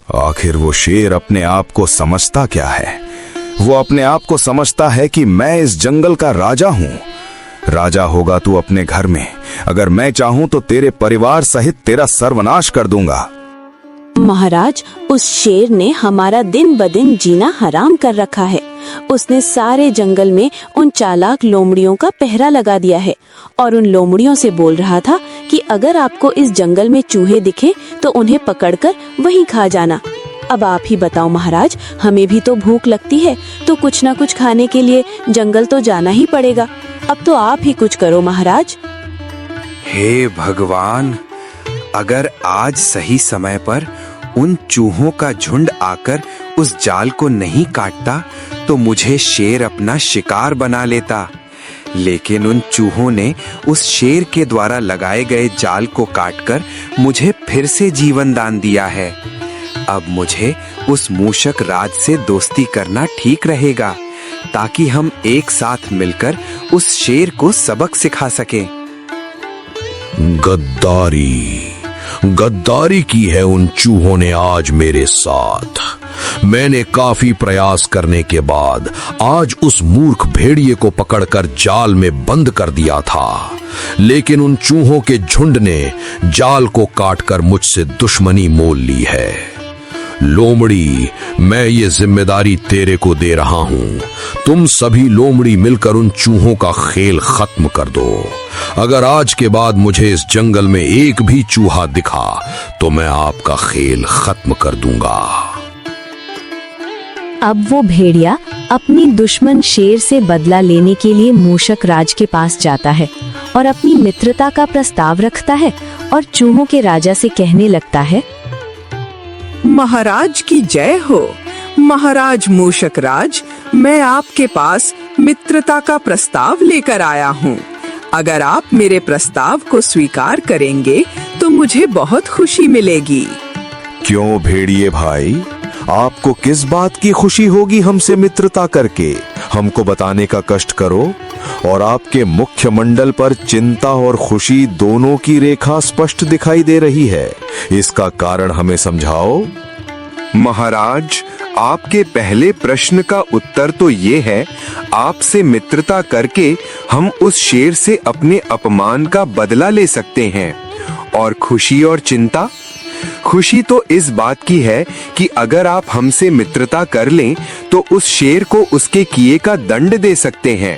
आखिर वो शेर अपने आप को समझता क्या है? वो अपने आप को समझता है कि मैं इस जंगल का राजा हूँ। राजा होगा तू अपने घर में, अगर मैं चाहूँ तो तेरे परिवार सहित तेरा सर्वनाश कर दूंगा। महाराज, उस शेर ने हमारा दिन ब दिन जीना हराम कर रखा है। उसने सारे जंगल में उन चालाक लोमड़ियों का पहरा लगा दिया है और उन लोमड़ियों से बोल रहा था कि अगर आपको इस जंगल में चूहे दिखे तो उन्हें पकड़कर वहीं खा जाना। अब आप ही बताओ महाराज, हमें भी तो भूख लगती है, तो कुछ न कुछ खाने के लिए जंगल तो जाना ही पड़ेगा। अब तो आप ही कुछ करो महाराज। हे भगवान, अगर आज सही समय पर उन चूहों का झुंड आकर उस जाल को नहीं काटता तो मुझे शेर अपना शिकार बना लेता। लेकिन उन चूहों ने उस शेर के द्वारा लगाए गए जाल को काटकर मुझे फिर से जीवन दान दिया है। अब मुझे उस मूषक राज से दोस्ती करना ठीक रहेगा, ताकि हम एक साथ मिलकर उस शेर को सबक सिखा सकें। गद्दारी की है उन चूहों ने आज मेरे साथ। मैंने काफी प्रयास करने के बाद आज उस मूर्ख भेड़िए को पकड़कर जाल में बंद कर दिया था, लेकिन उन चूहों के झुंड ने जाल को काटकर मुझसे दुश्मनी मोल ली है। लोमड़ी, मैं ये जिम्मेदारी तेरे को दे रहा हूं। तुम सभी लोमड़ी मिलकर उन चूहों का खेल खत्म कर दो। अगर आज के बाद मुझे इस जंगल में एक भी चूहा दिखा तो मैं आपका खेल खत्म कर दूंगा। अब वो भेड़िया अपनी दुश्मन शेर से बदला लेने के लिए मूषक राज के पास जाता है और अपनी मित्रता का प्रस्ताव रखता है और चूहों के राजा से कहने लगता है, महाराज की जय हो। महाराज मूषक राज, मैं आपके पास मित्रता का प्रस्ताव लेकर आया हूँ। अगर आप मेरे प्रस्ताव को स्वीकार करेंगे तो मुझे बहुत खुशी मिलेगी। क्यों भेड़िए भाई, आपको किस बात की खुशी होगी हमसे मित्रता करके? हमको बताने का कष्ट करो। और आपके मुख्य मंडल पर चिंता और खुशी दोनों की रेखा स्पष्ट दिखाई दे रही है। इसका कारण हमें समझाओ। महाराज, आपके पहले प्रश्न का उत्तर तो ये है, आपसे मित्रता करके हम उस शेर से अपने अपमान का बदला ले सकते हैं। और खुशी और चिंता? खुशी तो इस बात की है कि अगर आप हमसे मित्रता कर लें तो उस शेर को उसके किए का दंड दे सकते हैं।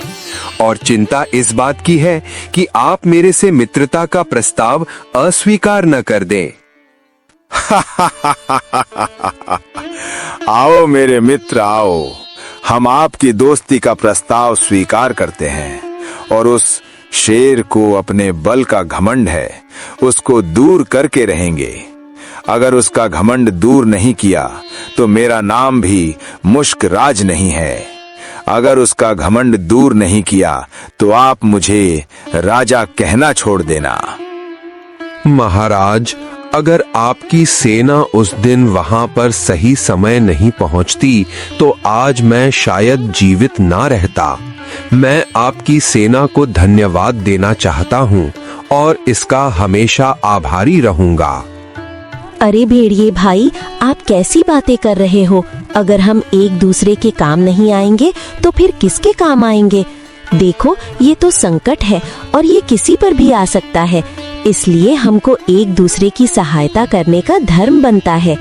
और चिंता इस बात की है कि आप मेरे से मित्रता का प्रस्ताव अस्वीकार न कर दें। आओ मेरे मित्र, आओ। हम आपकी दोस्ती का प्रस्ताव स्वीकार करते हैं और उस शेर को अपने बल का घमंड है, उसको दूर करके रहेंगे। अगर उसका घमंड दूर नहीं किया तो मेरा नाम भी मुश्क राज नहीं है। अगर उसका घमंड दूर नहीं किया तो आप मुझे राजा कहना छोड़ देना। महाराज, अगर आपकी सेना उस दिन वहां पर सही समय नहीं पहुंचती तो आज मैं शायद जीवित ना रहता। मैं आपकी सेना को धन्यवाद देना चाहता हूं और इसका हमेशा आभारी रहूंगा। अरे भेड़िए भाई, आप कैसी बातें कर रहे हो? अगर हम एक दूसरे के काम नहीं आएंगे तो फिर किसके काम आएंगे? देखो, ये तो संकट है और ये किसी पर भी आ सकता है। इसलिए हमको एक दूसरे की सहायता करने का धर्म बनता है।